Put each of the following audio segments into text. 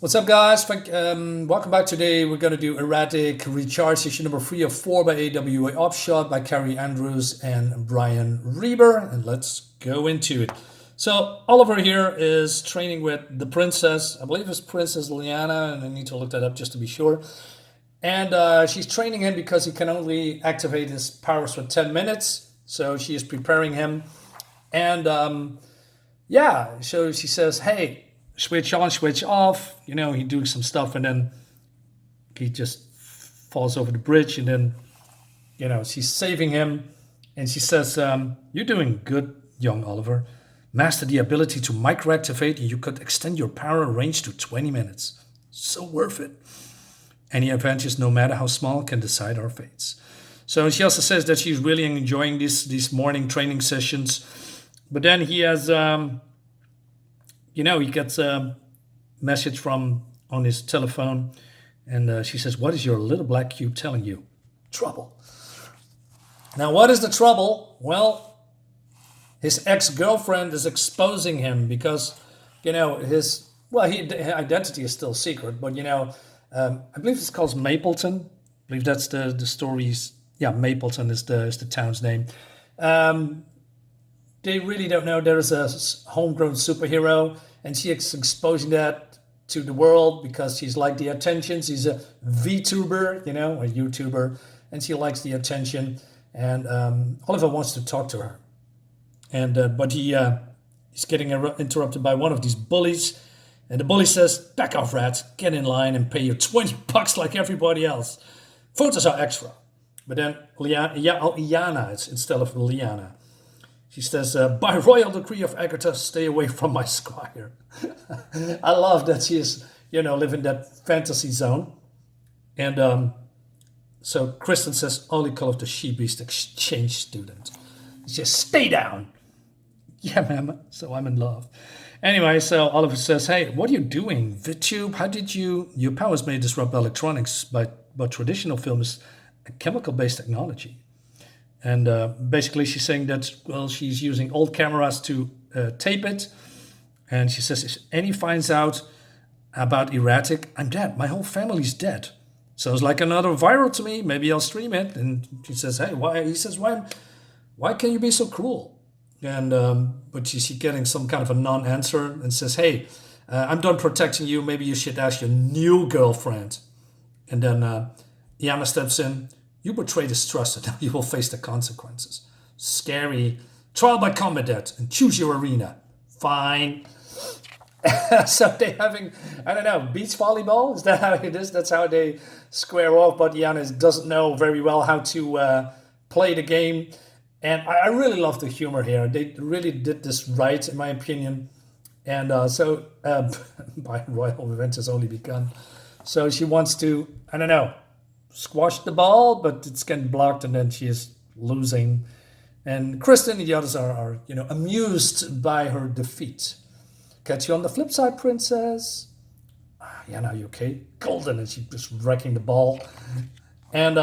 What's up, guys? Welcome back. Today we're going to do E-Ratic Recharge session number 3 of 4 by AWA Offshot by Kaare Andrews and Brian Reber. And let's go into it. So Oliver here is training with the princess. I believe it's Princess Liana, and I need to look that up just to be sure. And she's training him because he can only activate his powers for 10 minutes. So she is preparing him. And so she says, hey, switch on, switch off. You know, he doing some stuff and then he just falls over the bridge. And then, she's saving him. And she says, you're doing good, young Oliver. Master the ability to microactivate and you could extend your power range to 20 minutes. So worth it. Any adventures, no matter how small, can decide our fates. So she also says that she's really enjoying these morning training sessions. But then he has... he gets a message on his telephone, and she says, what is your little black cube telling you? Trouble. Now, what is the trouble? Well, his ex-girlfriend is exposing him because, his identity is still secret, but, I believe it's called Mapleton. I believe that's the story's, Mapleton is the town's name. They really don't know there is a homegrown superhero, and she is exposing that to the world because she's like the attention. She's a VTuber, a YouTuber, and she likes the attention. And Oliver wants to talk to her, and but he's getting interrupted by one of these bullies, and the bully says, "Back off, rat! Get in line and pay your $20 like everybody else. Photos are extra." But then Liana, it's instead of Liana. She says, by royal decree of Agatha, stay away from my squire. I love that she is, living that fantasy zone. And so Kristen says, only call of the she-beast exchange student. She says, stay down. Yeah, ma'am. So I'm in love. Anyway, so Oliver says, hey, what are you doing? VidTube, how did your powers may disrupt electronics, but traditional film is a chemical-based technology. And basically she's saying that, well, she's using old cameras to tape it. And she says, if Annie finds out about E-Ratic, I'm dead. My whole family's dead. Sounds like another viral to me. Maybe I'll stream it. And she says, hey, why? He says, why can you be so cruel? And but she's getting some kind of a non-answer and says, hey, I'm done protecting you. Maybe you should ask your new girlfriend. And then Iana steps in. You betrayed his trust and now you will face the consequences. Scary. Trial by combat and choose your arena. Fine. So they're having, I don't know, beach volleyball? Is that how it is? That's how they square off. But Giannis doesn't know very well how to play the game. And I really love the humor here. They really did this right, in my opinion. And by royal event has only begun. So she wants to, I don't know, squash the ball, but it's getting blocked, and then she is losing. And Kristen and the others are amused by her defeat. Catch you on the flip side, princess. Now you okay? Golden, and she's just wrecking the ball. And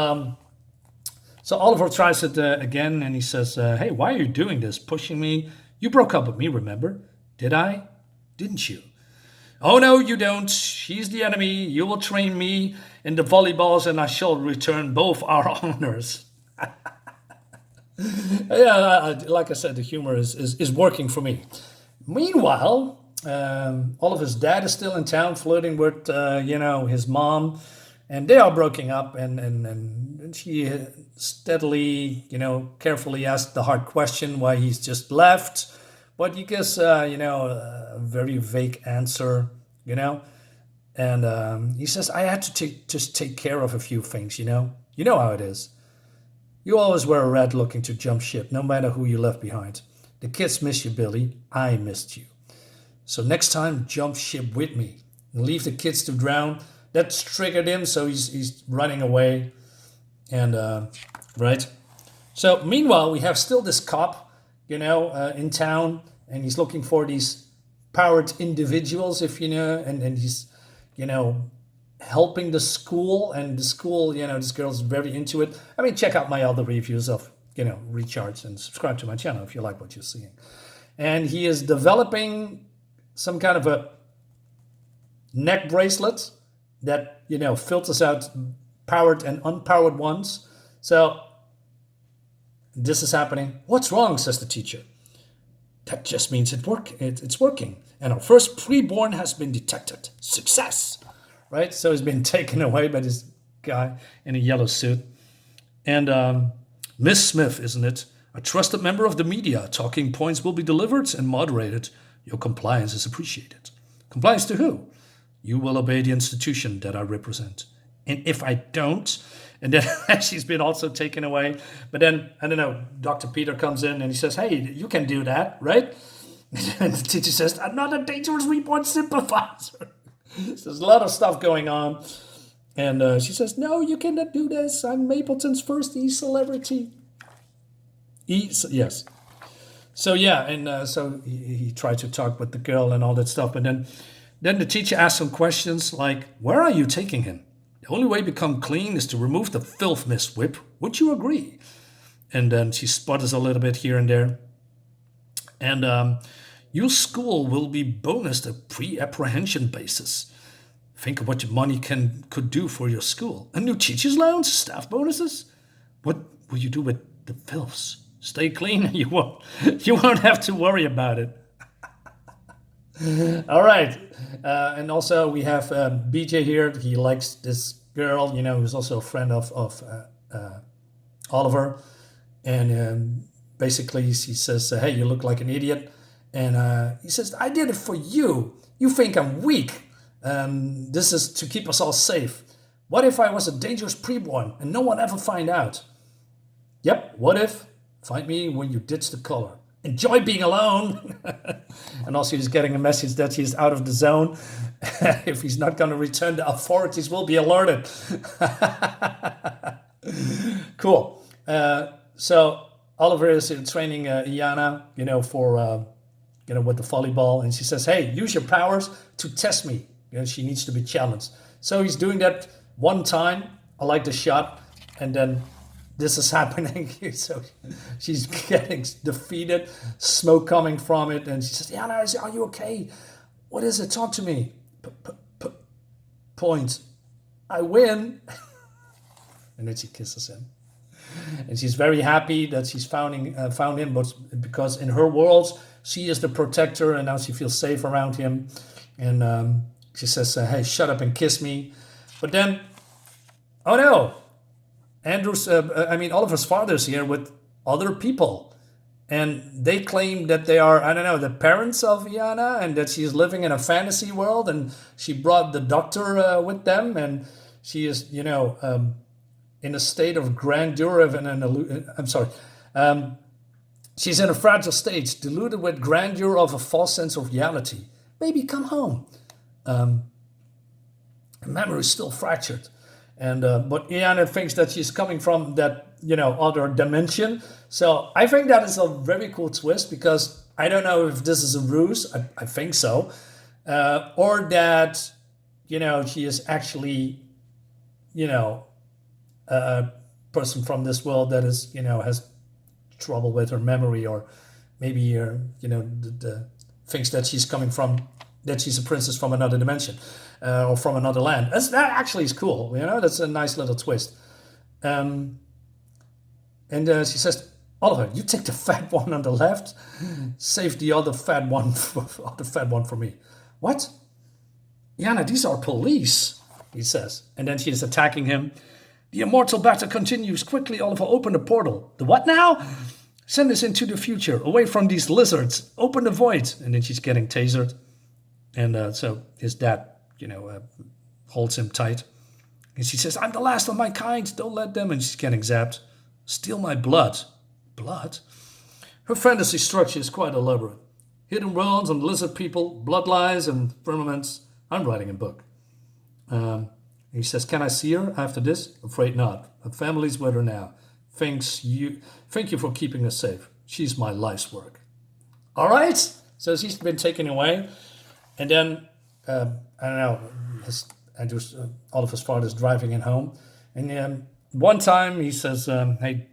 so Oliver tries it again, and he says, hey, why are you doing this? Pushing me? You broke up with me, remember? Did I? Didn't you? Oh, no, you don't. She's the enemy. You will train me in the volleyballs, and I shall return both our honors. Like I said, the humor is working for me. Meanwhile, Oliver's dad is still in town flirting with, his mom, and they are breaking up, and she steadily, carefully asked the hard question why he's just left. But he gives, a very vague answer, And he says, I had to just take care of a few things, You know how it is. You always were a rat looking to jump ship, no matter who you left behind. The kids miss you, Billy. I missed you. So next time, jump ship with me. And leave the kids to drown. That's triggered him, so he's running away. And, right? So meanwhile, we have still this cop, in town, and he's looking for these powered individuals, and he's, helping the school, and the school, this girl's very into it. I mean, check out my other reviews of, Recharge, and subscribe to my channel if you like what you're seeing. And he is developing some kind of a neck bracelet that, filters out powered and unpowered ones. So this is happening. What's wrong, says the teacher. That just means it's working. And our first preborn has been detected. Success. Right? So he's been taken away by this guy in a yellow suit. And Miss Smith, isn't it? A trusted member of the media. Talking points will be delivered and moderated. Your compliance is appreciated. Compliance to who? You will obey the institution that I represent. And if I don't, and then she's been also taken away. But then, I don't know, Dr. Peter comes in and he says, hey, you can do that, right? And the teacher says, I'm not a dangerous reborn sympathizer. So there's a lot of stuff going on. And she says, no, you cannot do this. I'm Mapleton's first E-celebrity. Yes. So yeah, and so he tried to talk with the girl and all that stuff. But then the teacher asked some questions like, where are you taking him? The only way to become clean is to remove the filth, Miss Whip. Would you agree? And then she sputters a little bit here and there. And your school will be bonused a pre-apprehension basis. Think of what your money could do for your school. A new teacher's lounge, staff bonuses. What will you do with the filths? Stay clean. You won't have to worry about it. All right. And also we have BJ here. He likes this girl, who's also a friend of Oliver. And basically he says, hey, you look like an idiot. And he says, I did it for you. You think I'm weak. This is to keep us all safe. What if I was a dangerous preborn and no one ever find out? Yep, what if? Find me when you ditch the color. Enjoy being alone. And also he's getting a message that he's out of the zone. If he's not going to return, the authorities will be alerted. Cool. So Oliver is training Iana, for, with the volleyball. And she says, hey, use your powers to test me. She needs to be challenged. So he's doing that one time. I like the shot. And then this is happening. So she's getting defeated, smoke coming from it. And she says, Iana, are you okay? What is it? Talk to me. Point. I win. And then she kisses him. And she's very happy that she's found him, but because in her world, she is the protector, and now she feels safe around him. And she says, hey, shut up and kiss me. But then, oh no, Oliver's father's here with other people. And they claim that they are, the parents of Iana, and that she's living in a fantasy world, and she brought the doctor with them, and she is, in a state of grandeur of she's in a fragile state, deluded with grandeur of a false sense of reality. Baby, come home. Her memory is still fractured. And but Iana thinks that she's coming from that, other dimension. So I think that is a very cool twist, because I don't know if this is a ruse. I think so. Or that, she is actually, a person from this world that is, has trouble with her memory, or maybe, thinks that she's coming from, that she's a princess from another dimension, or from another land. That actually is cool, that's a nice little twist. And she says, Oliver, you take the fat one on the left, save the other fat one for me. What? Iana, these are police, he says. And then she is attacking him. The immortal battle continues. Quickly, Oliver, open the portal. The what now? Send us into the future, away from these lizards. Open the void. And then she's getting tasered. And so his dad, holds him tight. And she says, I'm the last of my kind. Don't let them. And she's getting zapped. Steal my blood. Blood? Her fantasy structure is quite elaborate. Hidden worlds and lizard people, bloodlines and firmaments. I'm writing a book. He says, can I see her after this? Afraid not. Her family's with her now. Thank you for keeping us safe. She's my life's work. All right. So she's been taken away. And then, Oliver's father's driving him home. And one time he says, hey,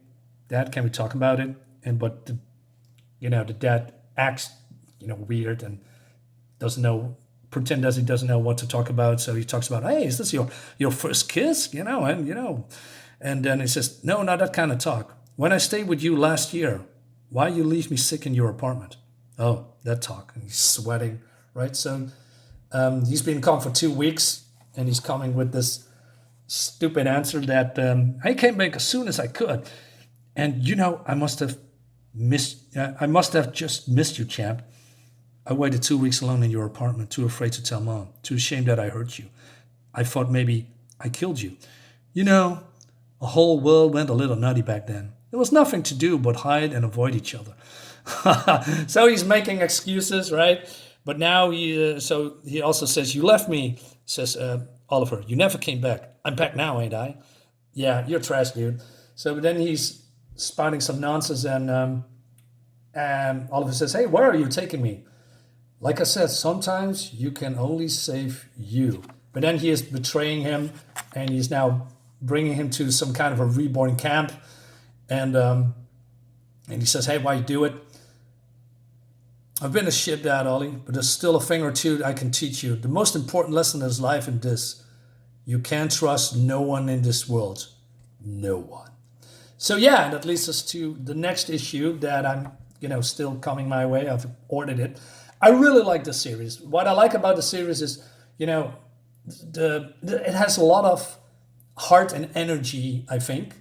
Dad, can we talk about it? But the dad acts, weird and doesn't know pretend as he doesn't know what to talk about. So he talks about, hey, is this your first kiss? And then he says, no, not that kind of talk. When I stayed with you last year, why you leave me sick in your apartment? Oh, that talk. And he's sweating, right? So he's been gone for 2 weeks, and he's coming with this stupid answer that I came back as soon as I could. And I must have just missed you, champ. I waited 2 weeks alone in your apartment, too afraid to tell Mom, too ashamed that I hurt you. I thought maybe I killed you. A whole world went a little nutty back then. There was nothing to do but hide and avoid each other. So he's making excuses, right? But now he also says, you left me, says Oliver. You never came back. I'm back now, ain't I? Yeah, you're trash, dude. So then he's spouting some nonsense, and Oliver says, hey, where are you taking me? Like I said, sometimes you can only save you. But then he is betraying him, and he's now bringing him to some kind of a reborn camp. And he says, hey, why you do it? I've been a shit dad, Ollie, but there's still a thing or two I can teach you. The most important lesson in life is this. You can't trust no one in this world. No one. So yeah, that leads us to the next issue that I'm, still coming my way. I've ordered it. I really like the series. What I like about the series is, it has a lot of heart and energy, I think.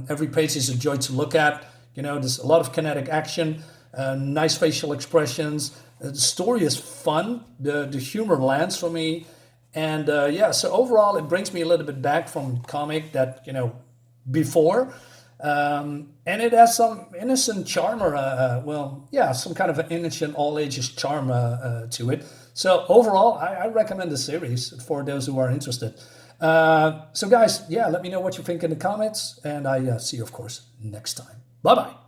Every page is a joy to look at. There's a lot of kinetic action, nice facial expressions. The story is fun. The humor lands for me. And so overall, it brings me a little bit back from comic that, before. And it has some innocent charm, or some kind of an innocent all ages charm to it. So overall, I recommend the series for those who are interested. So guys, let me know what you think in the comments, and I see you, of course, next time. Bye-bye.